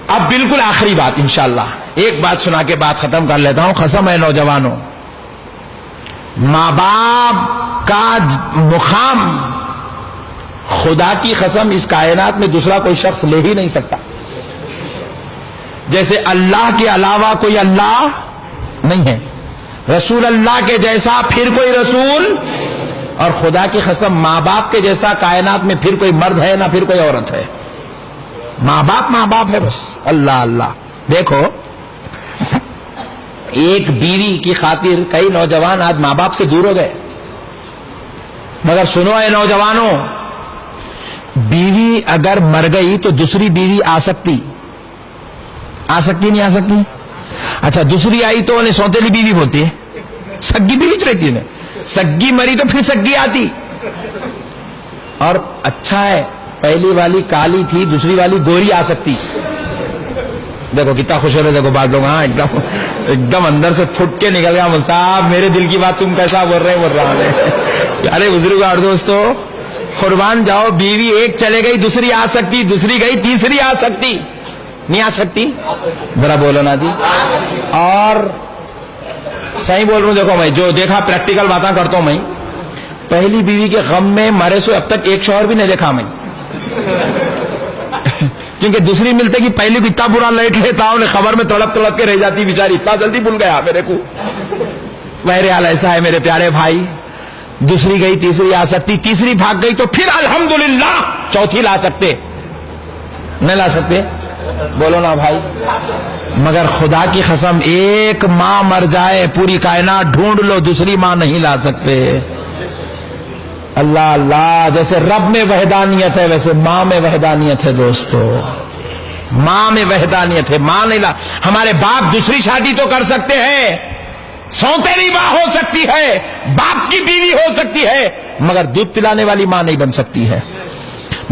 اب بالکل آخری بات انشاءاللہ، ایک بات سنا کے بات ختم کر لیتا ہوں. قسم ہے نوجوانوں، ماں باپ کا مقام خدا کی قسم اس کائنات میں دوسرا کوئی شخص لے ہی نہیں سکتا. جیسے اللہ کے علاوہ کوئی اللہ نہیں ہے، رسول اللہ کے جیسا پھر کوئی رسول، اور خدا کی قسم ماں باپ کے جیسا کائنات میں پھر کوئی مرد ہے نہ پھر کوئی عورت ہے. ماں باپ ہے بس. اللہ اللہ. دیکھو ایک بیوی کی خاطر کئی نوجوان آج ماں باپ سے دور ہو گئے. مگر سنو اے نوجوانوں، بیوی اگر مر گئی تو دوسری بیوی آ سکتی نہیں آ سکتی؟ اچھا دوسری آئی تو انہیں سوتیلی بیوی بولتی ہے، سگی بیوی رہتی ہے. سگی مری تو پھر سگی آتی. اور اچھا ہے پہلی والی کالی تھی، دوسری والی گوری آ سکتی. دیکھو کتنا خوش ہو رہے. دیکھو بات لوگ ہاں ایک دم اندر سے پھٹ کے نکل گیا. مول صاحب میرے دل کی بات تم کیسا بول رہا ہے. ارے بزرگ اور دوستو قربان جاؤ، بیوی ایک چلے گئی دوسری آ سکتی، دوسری گئی تیسری آ سکتی. نہیں آ سکتی؟ ذرا بولو نا جی. اور صحیح بول رہا ہوں. دیکھو میں جو دیکھا پریکٹیکل باتیں کرتا ہوں. میں پہلی بیوی کے غم میں مرے سو اب تک ایک شوہر بھی نہیں دیکھا میں، کیونکہ دوسری ملتے کہ پہلی بھی اتنا برا لیٹ لیتا انہیں خبر میں تڑپ کے رہ جاتی بیچاری. اتنا جلدی بھول گیا میرے کو. بہرحال ایسا ہے میرے پیارے بھائی، دوسری گئی تیسری آ سکتی، تیسری بھاگ گئی تو پھر الحمدللہ چوتھی لا سکتے. نہیں لا سکتے؟ بولو نا بھائی. مگر خدا کی قسم ایک ماں مر جائے پوری کائنات ڈھونڈ لو دوسری ماں نہیں لا سکتے. اللہ اللہ. جیسے رب میں وحدانیت ہے ویسے ماں میں وحدانیت ہے دوستو. ماں میں وحدانیت ہے. ماں نہیں لا. ہمارے باپ دوسری شادی تو کر سکتے ہیں، سوتیلی ماں ہو سکتی ہے، باپ کی بیوی ہو سکتی ہے، مگر دودھ پلانے والی ماں نہیں بن سکتی ہے.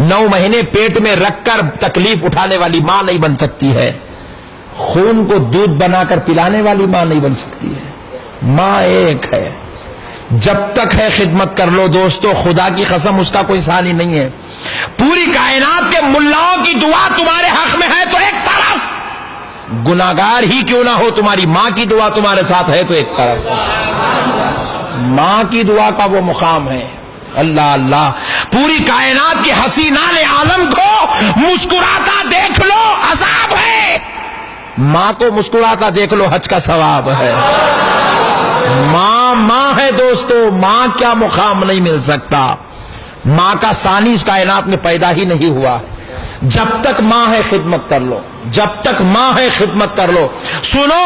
9 مہینے پیٹ میں رکھ کر تکلیف اٹھانے والی ماں نہیں بن سکتی ہے. خون کو دودھ بنا کر پلانے والی ماں نہیں بن سکتی ہے. ماں ایک ہے. جب تک ہے خدمت کر لو دوستو. خدا کی قسم اس کا کوئی ثانی نہیں ہے. پوری کائنات کے ملاؤں کی دعا تمہارے حق میں ہے تو ایک طرف، گناہگار ہی کیوں نہ ہو تمہاری ماں کی دعا تمہارے ساتھ ہے تو ایک طرف. ماں کی دعا کا وہ مقام ہے. اللہ اللہ. پوری کائنات کے حسینان عالم کو مسکراتا دیکھ لو عذاب ہے، ماں کو مسکراتا دیکھ لو حج کا ثواب ہے. ماں ہے دوستو. ماں کیا مقام نہیں مل سکتا. ماں کا ثانی اس کائنات میں پیدا ہی نہیں ہوا. جب تک ماں ہے خدمت کر لو، جب تک ماں ہے خدمت کر لو. سنو،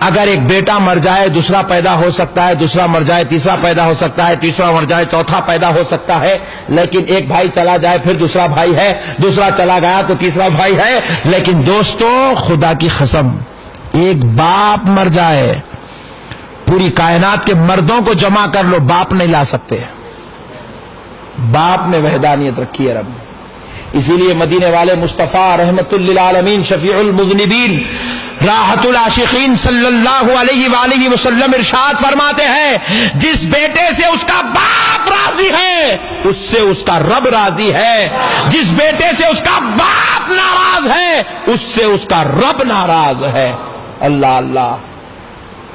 اگر ایک بیٹا مر جائے دوسرا پیدا ہو سکتا ہے، دوسرا مر جائے تیسرا پیدا ہو سکتا ہے، تیسرا مر جائے چوتھا پیدا ہو سکتا ہے، لیکن ایک بھائی چلا جائے پھر دوسرا بھائی ہے، دوسرا چلا گیا تو تیسرا بھائی ہے. لیکن دوستو خدا کی قسم ایک باپ مر جائے پوری کائنات کے مردوں کو جمع کر لو باپ نہیں لا سکتے. باپ میں وحدانیت رکھی ہے رب نے. اسی لیے مدینے والے مصطفیٰ رحمت للعالمین شفیع المذنبین راحت العاشقین صلی اللہ علیہ وآلہ وسلم ارشاد فرماتے ہیں، جس بیٹے سے اس کا باپ راضی ہے اس سے اس کا رب راضی ہے. جس بیٹے سے اس کا باپ ناراض ہے اس سے اس کا رب ناراض ہے. اللہ اللہ.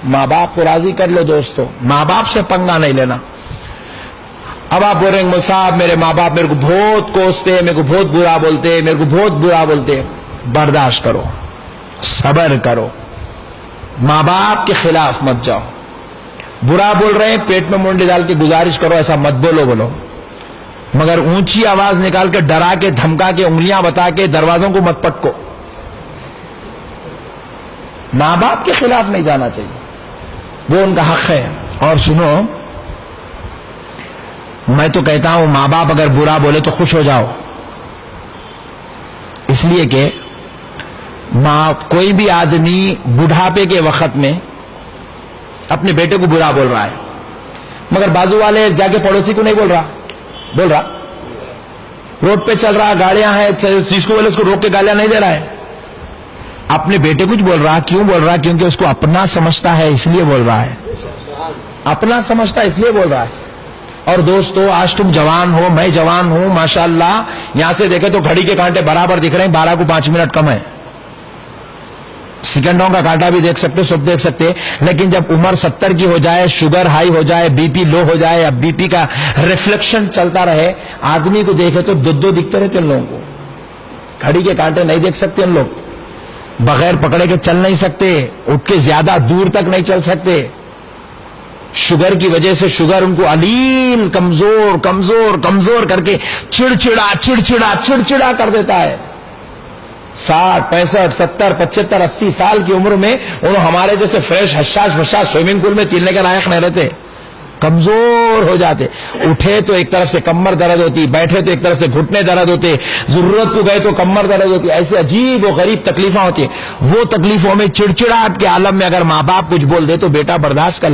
ماں باپ کو راضی کر لو دوستو. ماں باپ سے پنگا نہیں لینا. اب آپ بول رہے ہیں صاحب میرے ماں باپ میرے کو بہت کوستے، میرے کو بہت برا بولتے، میرے کو بہت برا بولتے. برداشت کرو، صبر کرو. ماں باپ کے خلاف مت جاؤ. برا بول رہے ہیں پیٹ میں منڈی ڈال کے گزارش کرو ایسا مت بولو، مگر اونچی آواز نکال کے ڈرا کے دھمکا کے انگلیاں بتا کے دروازوں کو مت پٹکو. ماں باپ کے خلاف نہیں جانا چاہیے، وہ ان کا حق ہے. اور سنو، میں تو کہتا ہوں ماں باپ اگر برا بولے تو خوش ہو جاؤ، اس لیے کہ کوئی بھی آدمی بڑھاپے کے وقت میں اپنے بیٹے کو برا بول رہا ہے، مگر بازو والے جا کے پڑوسی کو نہیں بول رہا. روڈ پہ چل رہا، گاڑیاں ہیں، جس کو بولے اس کو روک کے گالیاں نہیں دے رہا ہے. اپنے بیٹے کچھ بول رہا. کیوں بول رہا؟ کیونکہ اس کو اپنا سمجھتا ہے اس لیے بول رہا ہے. اپنا سمجھتا ہے اس لیے بول رہا ہے. اور دوستو آج تم جوان ہو، میں جوان ہوں، ماشاءاللہ یہاں سے دیکھے تو گھڑی کے کانٹے برابر دکھ رہے ہیں، 12 کو 5 منٹ کم ہے، سیکنڈوں کا کانٹا بھی دیکھ سکتے، سب دیکھ سکتے، لیکن جب عمر 70 کی ہو جائے، شوگر ہائی ہو جائے، بی پی لو ہو جائے، اب بی پی کا ریفلیکشن چلتا رہے، آدمی کو دیکھے تو دو دکھتے رہتے ان لوگوں کو، گھڑی کے کانٹے نہیں دیکھ سکتے ان لوگ، بغیر پکڑے کے چل نہیں سکتے، اٹھ کے زیادہ دور تک نہیں چل سکتے، شوگر کی وجہ سے شوگر ان کو علیم کمزور کمزور کمزور کر کے چڑچڑا چڑچڑا چڑچڑا کر دیتا ہے۔ 60 65 70 75 80 سال کی عمر میں انہوں ہمارے جیسے فریش حشاش سوئمنگ پول میں تیرنے کے لائق نہیں رہتے، کمزور ہو جاتے، اٹھے تو ایک طرف سے کمر درد ہوتی، بیٹھے تو ایک طرف سے گھٹنے درد ہوتے، ضرورت کو گئے تو کمر درد ہوتی، ایسے عجیب و غریب تکلیفیں ہوتی ہیں۔ وہ تکلیفوں میں چڑچڑاہٹ کے عالم میں اگر ماں باپ کچھ بول دے تو بیٹا برداشت کر لے۔